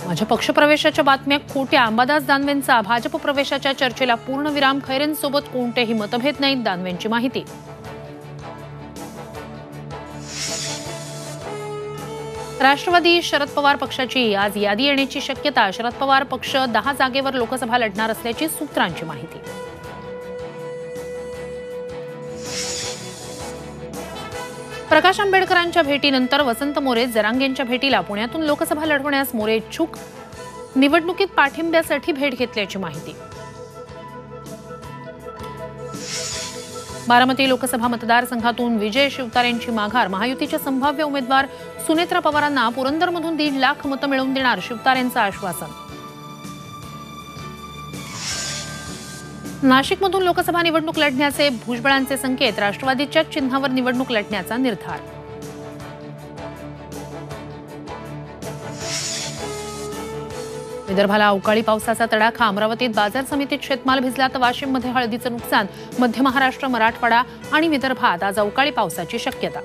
माझ्या पक्षप्रवेशाच्या बातम्या खोट्या, अंबादास दानवेंचा भाजप प्रवेशाच्या चर्चेला पूर्णविराम. खैरेंसोबत कोणतेही मतभेद नाहीत, दानवेंची माहिती. राष्ट्रवादी शरद पवार पक्षाची आज यादी येण्याची शक्यता. शरद पवार पक्ष 10 जागेवर लोकसभा लढणार असल्याची सूत्रांची माहिती. प्रकाश आंबेडकरांच्या भेटीनंतर वसंत मोरे जरांगेंच्या भेटीला. पुण्यातून लोकसभा लढवण्यास मोरे इच्छुक. निवडणुकीत पाठिंब्यासाठी भेट घेतल्याची माहिती. बारामती लोकसभा मतदारसंघातून विजय शिवतारेंची माघार. महायुतीच्या संभाव्य उमेदवार सुनेत्रा पवारांना पुरंदरमधून 1.5 लाख मतं मिळवून देणार, शिवतारेंचं आश्वासन. नाशिकमधून लोकसभा निवडणूक लढण्याचे भुजबळांचे संकेत. राष्ट्रवादीच्या चिन्हावर निवडणूक लढण्याचा निर्धार. विदर्भाला अवकाळी पावसाचा तडाखा. अमरावतीत बाजार समितीत शेतमाल भिजला तर वाशिममध्ये हळदीचं नुकसान. मध्य महाराष्ट्र, मराठवाडा आणि विदर्भात आज अवकाळी पावसाची शक्यता.